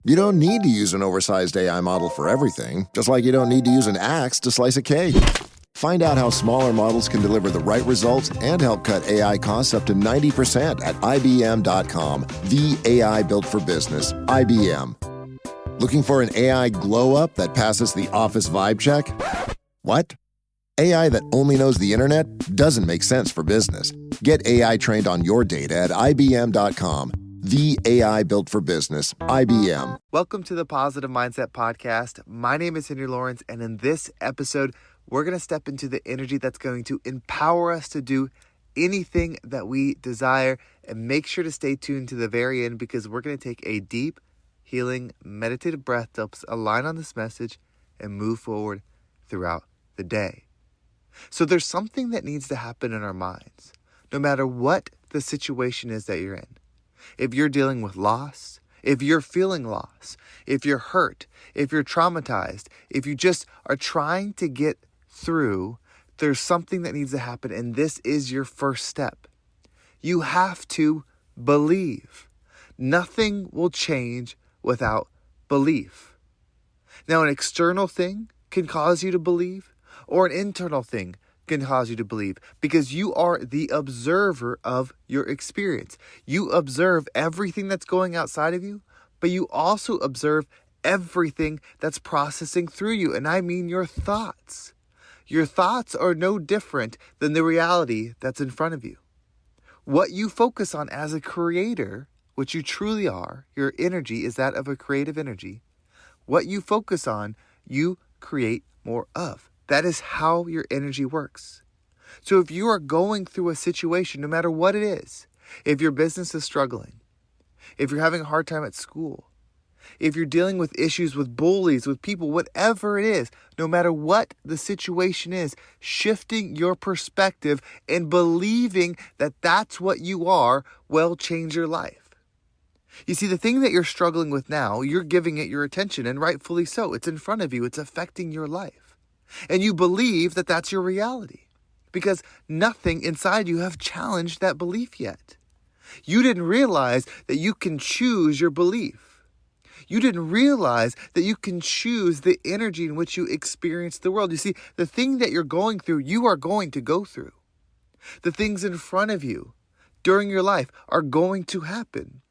You don't need to use an oversized AI model for everything, just like you don't need to use an axe to slice a cake. Find out how smaller models can deliver the right results and help cut AI costs up to 90% at IBM.com. The AI built for business. IBM. Looking for an AI glow-up that passes the office vibe check? What? AI that only knows the internet doesn't make sense for business. Get AI trained on your data at IBM.com. The AI built for business. IBM. Welcome to the Positive Mindset Podcast. My name is Henry Lawrence, and in this episode, we're going to step into the energy that's going to empower us to do anything that we desire. And make sure to stay tuned to the very end because we're going to take a deep, healing, meditative breath to help us align on this message and move forward throughout the day. So there's something that needs to happen in our minds, no matter what the situation is that you're in. If you're dealing with loss, if you're feeling loss, if you're hurt, if you're traumatized, if you just are trying to get through, there's something that needs to happen, and this is your first step. You have to believe. Nothing will change without belief. Now, an external thing can cause you to believe, or an internal thing can cause you to believe, because you are the observer of your experience. You observe everything that's going outside of you, but you also observe everything that's processing through you, and I mean your thoughts. Your thoughts are no different than the reality that's in front of you. What you focus on as a creator, which you truly are, your energy is that of a creative energy. What you focus on, you create more of. That is how your energy works. So if you are going through a situation, no matter what it is, if your business is struggling, if you're having a hard time at school, if you're dealing with issues with bullies, with people, whatever it is, no matter what the situation is, shifting your perspective and believing that that's what you are will change your life. You see, the thing that you're struggling with now, you're giving it your attention, and rightfully so. It's in front of you. It's affecting your life. And you believe that that's your reality because nothing inside you have challenged that belief yet. You didn't realize that you can choose your belief. You didn't realize that you can choose the energy in which you experience the world. You see, the thing that you're going through, you are going to go through. The things in front of you during your life are going to happen,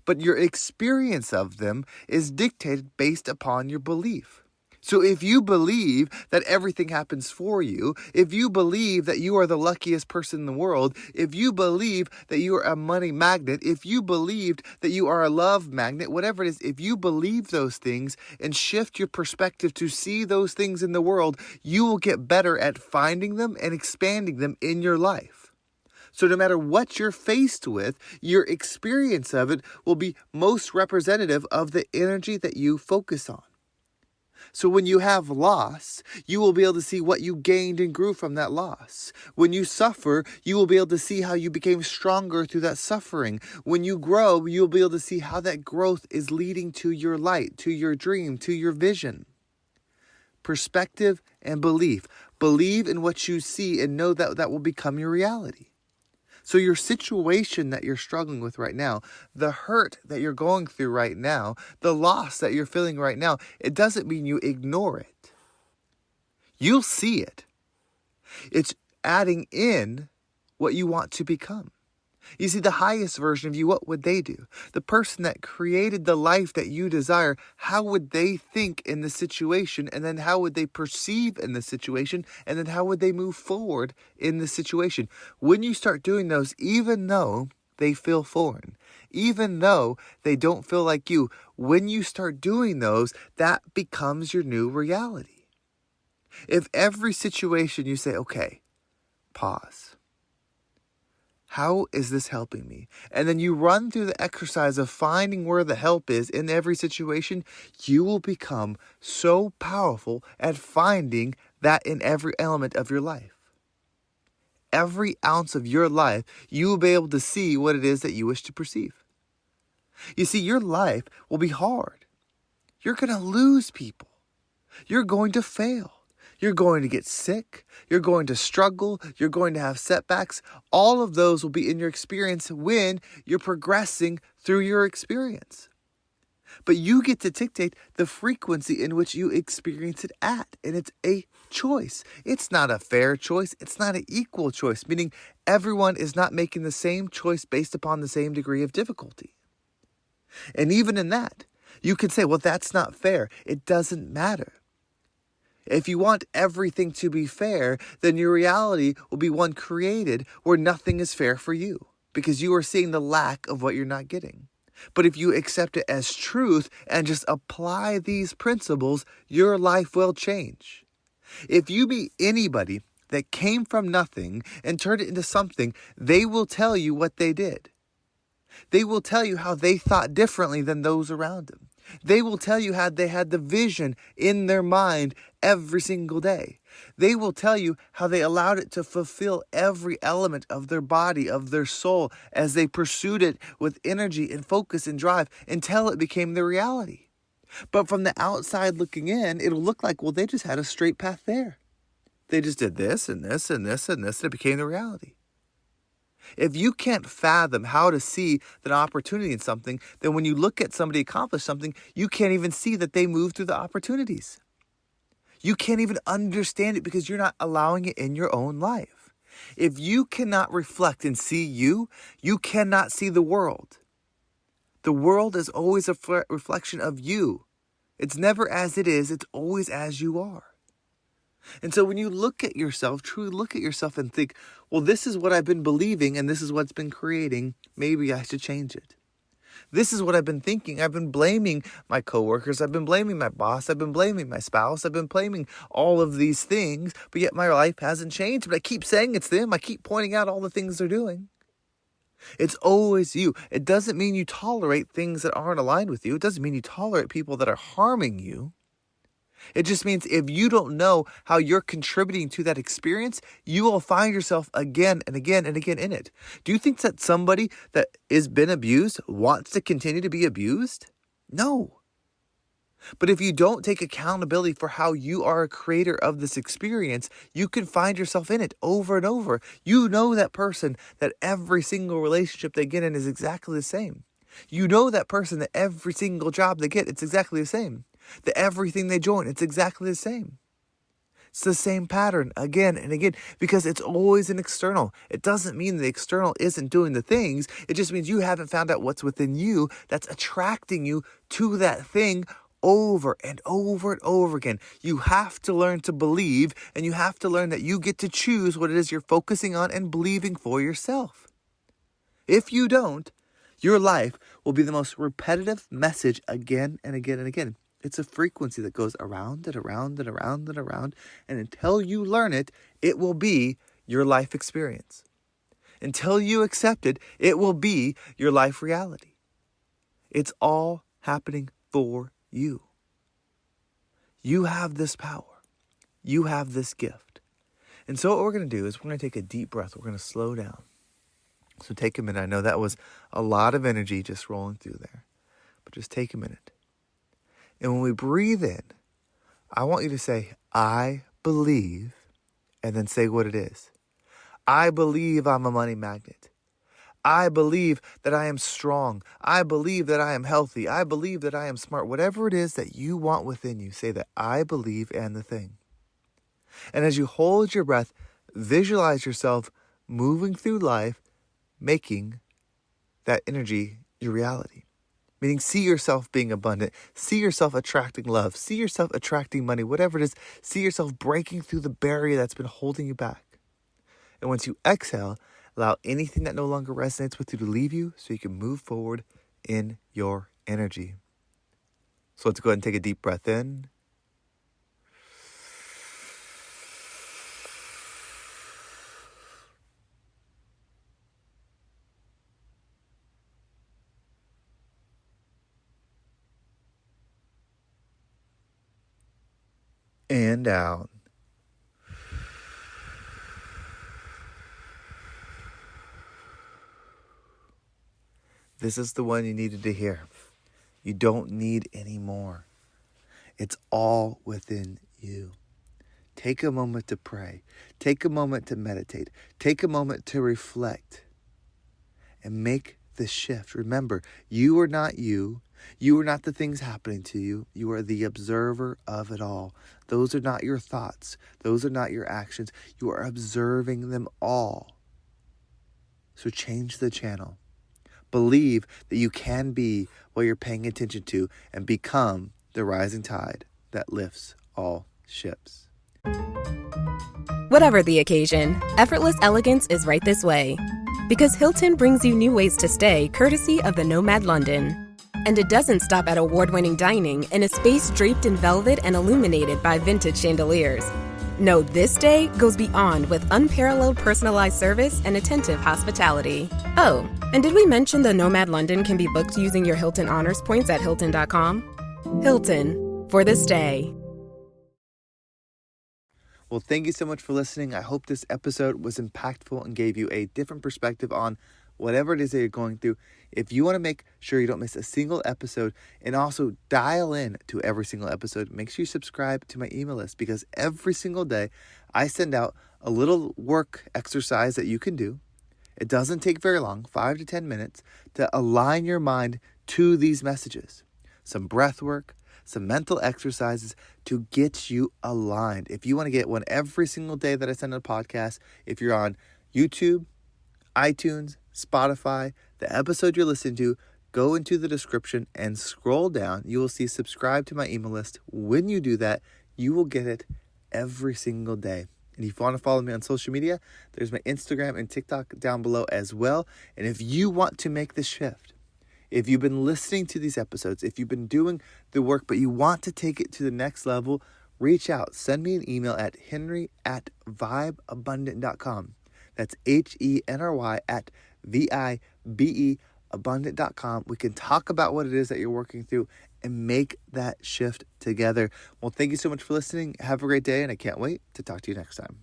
but your experience of them is dictated based upon your belief. So if you believe that everything happens for you, if you believe that you are the luckiest person in the world, if you believe that you are a money magnet, if you believed that you are a love magnet, whatever it is, if you believe those things and shift your perspective to see those things in the world, you will get better at finding them and expanding them in your life. So no matter what you're faced with, your experience of it will be most representative of the energy that you focus on. So when you have loss, you will be able to see what you gained and grew from that loss. When you suffer, you will be able to see how you became stronger through that suffering. When you grow, you'll be able to see how that growth is leading to your light, to your dream, to your vision. Perspective and belief. Believe in what you see and know that that will become your reality. So your situation that you're struggling with right now, the hurt that you're going through right now, the loss that you're feeling right now, it doesn't mean you ignore it. You'll see it. It's adding in what you want to become. You see, the highest version of you, what would they do? The person that created the life that you desire, how would they think in the situation? And then how would they perceive in the situation? And then how would they move forward in the situation? When you start doing those, even though they feel foreign, even though they don't feel like you, when you start doing those, that becomes your new reality. If every situation you say, okay, pause. How is this helping me? And then you run through the exercise of finding where the help is in every situation, you will become so powerful at finding that in every element of your life. Every ounce of your life, you will be able to see what it is that you wish to perceive. You see, your life will be hard. You're going to lose people. You're going to fail. You're going to get sick. You're going to struggle. You're going to have setbacks. All of those will be in your experience when you're progressing through your experience. But you get to dictate the frequency in which you experience it at. And it's a choice. It's not a fair choice. It's not an equal choice, meaning everyone is not making the same choice based upon the same degree of difficulty. And even in that, you could say, well, that's not fair. It doesn't matter. If you want everything to be fair, then your reality will be one created where nothing is fair for you because you are seeing the lack of what you're not getting. But if you accept it as truth and just apply these principles, your life will change. If you meet anybody that came from nothing and turned it into something, they will tell you what they did. They will tell you how they thought differently than those around them. They will tell you how they had the vision in their mind every single day. They will tell you how they allowed it to fulfill every element of their body, of their soul, as they pursued it with energy and focus and drive until it became their reality. But from the outside looking in, it'll look like, well, they just had a straight path there. They just did this and this and this and this, and it became the reality. If you can't fathom how to see an opportunity in something, then when you look at somebody accomplish something, you can't even see that they moved through the opportunities. You can't even understand it because you're not allowing it in your own life. If you cannot reflect and see you, you cannot see the world. The world is always a reflection of you. It's never as it is, it's always as you are. And so when you look at yourself, truly look at yourself and think, well, this is what I've been believing and this is what's been creating. Maybe I should change it. This is what I've been thinking. I've been blaming my coworkers. I've been blaming my boss. I've been blaming my spouse. I've been blaming all of these things, but yet my life hasn't changed. But I keep saying it's them. I keep pointing out all the things they're doing. It's always you. It doesn't mean you tolerate things that aren't aligned with you. It doesn't mean you tolerate people that are harming you. It just means if you don't know how you're contributing to that experience, you will find yourself again and again and again in it. Do you think that somebody that has been abused wants to continue to be abused? No. But if you don't take accountability for how you are a creator of this experience, you can find yourself in it over and over. You know that person that every single relationship they get in is exactly the same. You know that person that every single job they get, it's exactly the same. That everything they join, it's exactly the same. It's the same pattern again and again because it's always an external. It doesn't mean the external isn't doing the things. It just means you haven't found out what's within you that's attracting you to that thing over and over and over again. You have to learn to believe, and you have to learn that you get to choose what it is you're focusing on and believing for yourself. If you don't, your life will be the most repetitive message again and again and again. It's a frequency that goes around and around and around and around. And until you learn it, it will be your life experience. Until you accept it, it will be your life reality. It's all happening for you. You have this power. You have this gift. And so what we're going to do is we're going to take a deep breath. We're going to slow down. So take a minute. I know that was a lot of energy just rolling through there. But just take a minute. And when we breathe in, I want you to say, I believe, and then say what it is. I believe I'm a money magnet. I believe that I am strong. I believe that I am healthy. I believe that I am smart. Whatever it is that you want within you, say that I believe and the thing. And as you hold your breath, visualize yourself moving through life, making that energy your reality. Meaning see yourself being abundant, see yourself attracting love, see yourself attracting money, whatever it is, see yourself breaking through the barrier that's been holding you back. And once you exhale, allow anything that no longer resonates with you to leave you so you can move forward in your energy. So let's go ahead and take a deep breath in. And out. This is the one you needed to hear. You don't need any more. It's all within you. Take a moment to pray. Take a moment to meditate. Take a moment to reflect. And make the shift. Remember, you are not you. You are not the things happening to you. You are the observer of it all. Those are not your thoughts. Those are not your actions. You are observing them all. So change the channel. Believe that you can be what you're paying attention to and become the rising tide that lifts all ships. Whatever the occasion, effortless elegance is right this way. Because Hilton brings you new ways to stay courtesy of the Nomad London. And it doesn't stop at award-winning dining in a space draped in velvet and illuminated by vintage chandeliers. No, this day goes beyond with unparalleled personalized service and attentive hospitality. Oh, and did we mention the Nomad London can be booked using your Hilton Honors points at Hilton.com? Hilton, for the stay. Well, thank you so much for listening. I hope this episode was impactful and gave you a different perspective on whatever it is that you're going through. If you want to make sure you don't miss a single episode and also dial in to every single episode, make sure you subscribe to my email list, because every single day I send out a little work exercise that you can do. It doesn't take very long, 5 to 10 minutes, to align your mind to these messages. Some breath work, some mental exercises to get you aligned. If you want to get one every single day that I send a podcast, if you're on YouTube, iTunes, Spotify, the episode you're listening to, go into the description and scroll down. You will see subscribe to my email list. When you do that, you will get it every single day. And if you want to follow me on social media, there's my Instagram and TikTok down below as well. And if you want to make the shift, if you've been listening to these episodes, if you've been doing the work, but you want to take it to the next level, reach out. Send me an email at henry@vibeabundant.com. That's henry@vibeabundant.com. We can talk about what it is that you're working through and make that shift together. Well, thank you so much for listening. Have a great day, and I can't wait to talk to you next time.